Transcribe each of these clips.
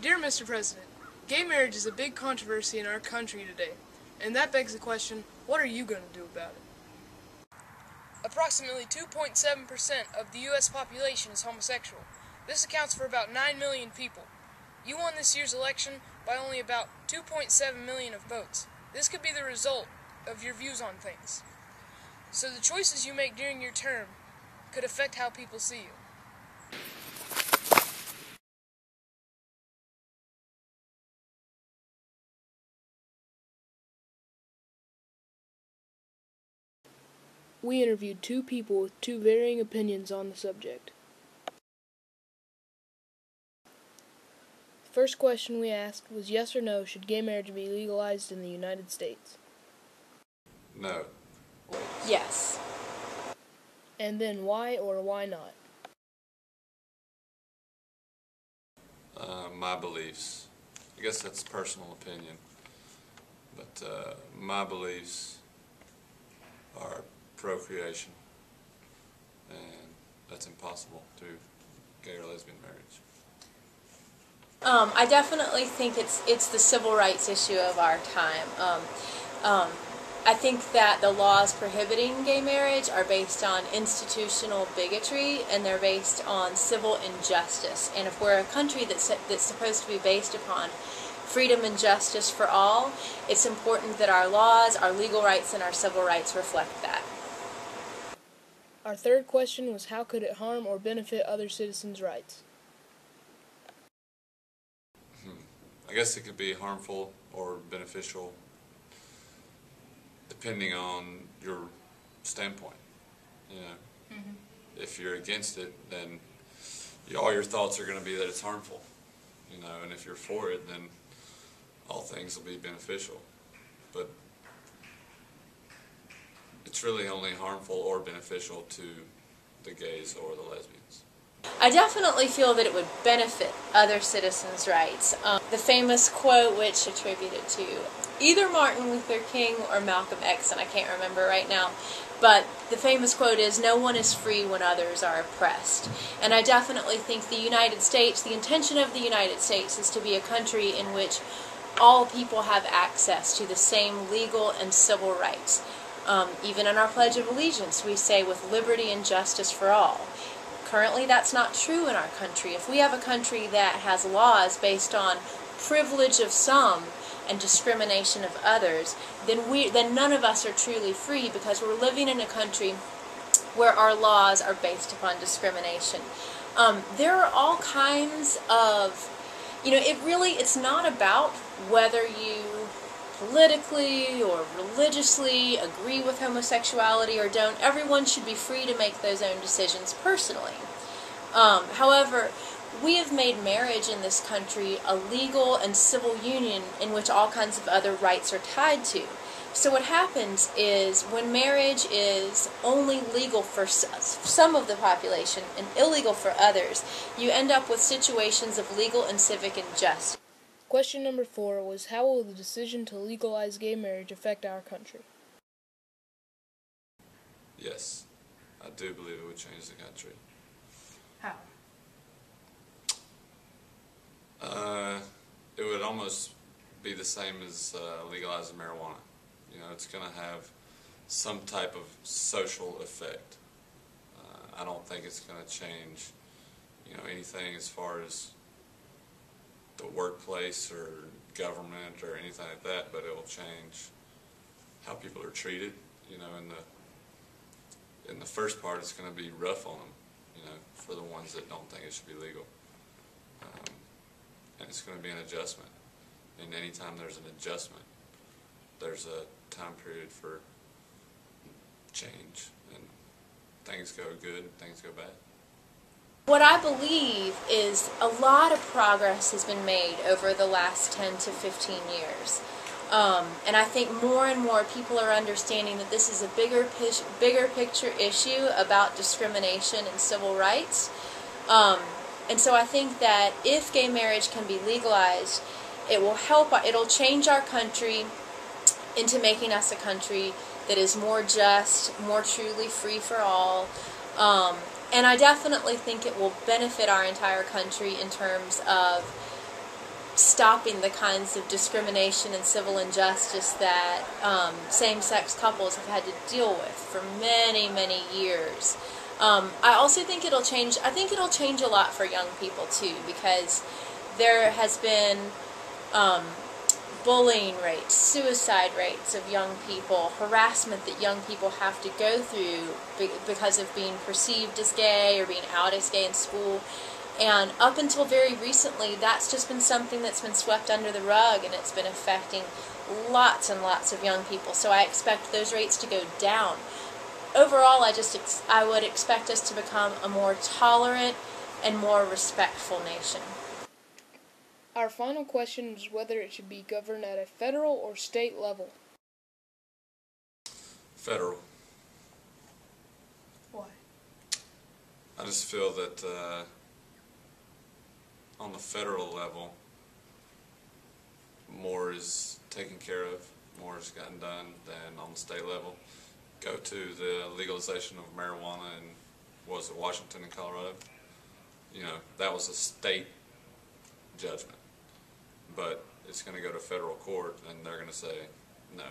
Dear Mr. President, gay marriage is a big controversy in our country today, and that begs the question, what are you going to do about it? Approximately 2.7% of the U.S. population is homosexual. This accounts for about 9 million people. You won this year's election by only about 2.7 million of votes. This could be the result of your views on things. So the choices you make during your term could affect how people see you. We interviewed two people with two varying opinions on the subject. The first question we asked was yes or no, should gay marriage be legalized in the United States? No. Yes. And then why or why not? My beliefs. I guess that's personal opinion. But my beliefs are procreation, and that's impossible through gay or lesbian marriage. I definitely think it's the civil rights issue of our time. I think that the laws prohibiting gay marriage are based on institutional bigotry, and they're based on civil injustice. And if we're a country that's supposed to be based upon freedom and justice for all, it's important that our laws, our legal rights, and our civil rights reflect that. Our third question was how could it harm or benefit other citizens' rights? I guess it could be harmful or beneficial depending on your standpoint. You know, if you're against it, then all your thoughts are going to be that it's harmful. You know, and if you're for it, then all things will be beneficial. But it's really only harmful or beneficial to the gays or the lesbians. I definitely feel that it would benefit other citizens' rights. The famous quote, which attributed to either Martin Luther King or Malcolm X, and I can't remember right now, but the famous quote is, "No one is free when others are oppressed." And I definitely think the United States, the intention of the United States is to be a country in which all people have access to the same legal and civil rights. Even in our Pledge of Allegiance, we say, "with liberty and justice for all." Currently, that's not true in our country. If we have a country that has laws based on privilege of some and discrimination of others, then none of us are truly free, because we're living in a country where our laws are based upon discrimination. There are all kinds of, it's not about whether you politically or religiously agree with homosexuality or don't. Everyone should be free to make those own decisions personally. However, we have made marriage in this country a legal and civil union in which all kinds of other rights are tied to. So what happens is, when marriage is only legal for some of the population and illegal for others, you end up with situations of legal and civic injustice. Question number 4 was how will the decision to legalize gay marriage affect our country? Yes, I do believe it would change the country. How? It would almost be the same as legalizing marijuana. You know, it's going to have some type of social effect. I don't think it's going to change, anything as far as the workplace or government or anything like that, but it will change how people are treated. In the first part, it's going to be rough on them, for the ones that don't think it should be legal. And it's going to be an adjustment. And anytime there's an adjustment, there's a time period for change. And things go good, things go bad. What I believe is a lot of progress has been made over the last 10 to 15 years. And I think more and more people are understanding that this is a bigger picture issue about discrimination and civil rights. And so I think that if gay marriage can be legalized, it will help, it'll change our country into making us a country that is more just, more truly free for all. And I definitely think it will benefit our entire country in terms of stopping the kinds of discrimination and civil injustice that same-sex couples have had to deal with for many, many years. I also think it'll change. I think it'll change a lot for young people too, because there has been bullying rates, suicide rates of young people, harassment that young people have to go through because of being perceived as gay or being out as gay in school. And up until very recently, that's just been something that's been swept under the rug, and it's been affecting lots and lots of young people. So I expect those rates to go down. Overall, I would expect us to become a more tolerant and more respectful nation. Our final question is whether it should be governed at a federal or state level. Federal. Why? I just feel that on the federal level, more is taken care of, more has gotten done than on the state level. Go to the legalization of marijuana in, what was it, Washington and Colorado? You know, that was a state judgment. But it's going to go to federal court, and they're going to say no.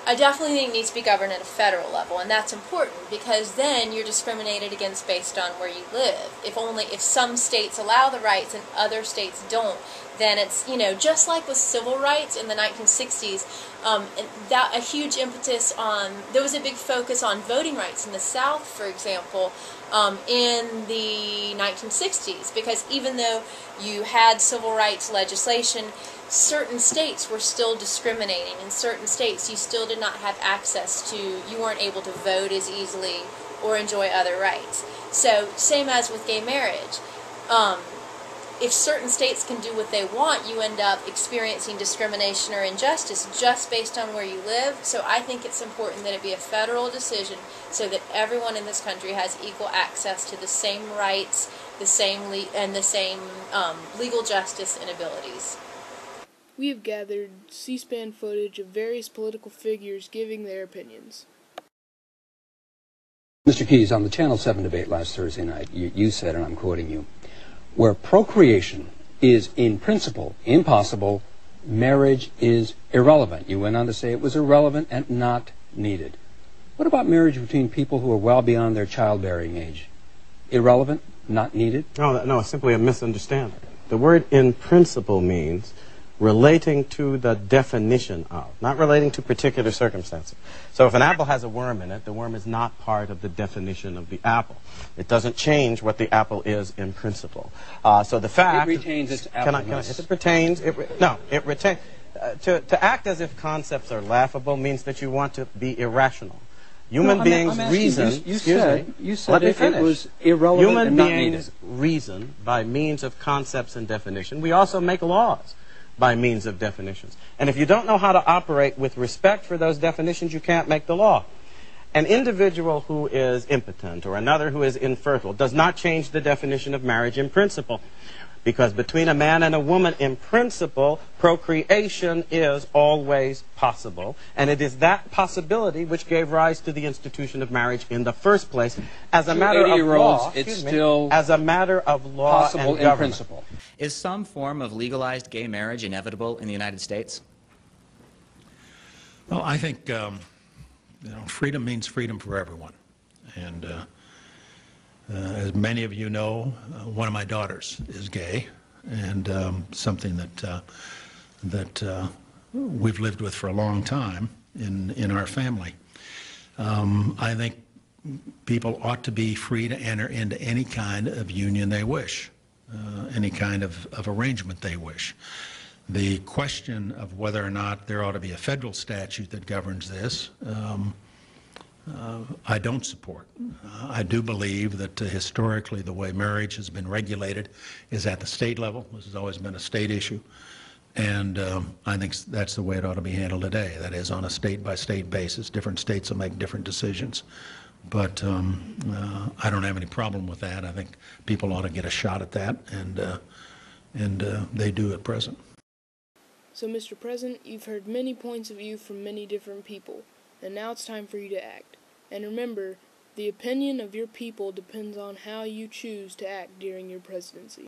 I definitely think it needs to be governed at a federal level, and that's important because then you're discriminated against based on where you live. If some states allow the rights and other states don't, then it's, just like with civil rights in the 1960s, a huge impetus on, there was a big focus on voting rights in the South, for example, in the 1960s, because even though you had civil rights legislation, certain states were still discriminating. In certain states, you still did not have access to, you weren't able to vote as easily or enjoy other rights. So, same as with gay marriage. If certain states can do what they want, you end up experiencing discrimination or injustice just based on where you live. So I think it's important that it be a federal decision so that everyone in this country has equal access to the same rights, the same legal justice and abilities. We have gathered C-SPAN footage of various political figures giving their opinions. Mr. Keyes, on the Channel 7 debate last Thursday night, you said, and I'm quoting you, where procreation is in principle impossible, marriage is irrelevant. You went on to say it was irrelevant and not needed. What about marriage between people who are well beyond their childbearing age? Irrelevant, not needed? No, it's simply a misunderstanding. The word in principle means relating to the definition of, not relating to particular circumstances. So if an apple has a worm in it, the worm is not part of the definition of the apple. It doesn't change what the apple is in principle. So the fact... It retains its appleness. It retains... It retains... To act as if concepts are laughable means that you want to be irrational. Human beings reason... You said it was irrelevant and not needed. Human beings reason by means of concepts and definition. We also make laws by means of definitions. And if you don't know how to operate with respect for those definitions, you can't make the law. An individual who is impotent or another who is infertile does not change the definition of marriage in principle. Because between a man and a woman, in principle, procreation is always possible. And it is that possibility which gave rise to the institution of marriage in the first place. As a matter of law, as a matter of law possible and in principle. Is some form of legalized gay marriage inevitable in the United States? Well, I think freedom means freedom for everyone. And as many of you know, one of my daughters is gay, and something that we've lived with for a long time in our family. I think people ought to be free to enter into any kind of union they wish, any kind of arrangement they wish. The question of whether or not there ought to be a federal statute that governs this, I don't support. I do believe that historically the way marriage has been regulated is at the state level. This has always been a state issue. And I think that's the way it ought to be handled today. That is, on a state-by-state basis. Different states will make different decisions. But I don't have any problem with that. I think people ought to get a shot at that, and they do at present. So, Mr. President, you've heard many points of view from many different people, and now it's time for you to act. And remember, the opinion of your people depends on how you choose to act during your presidency.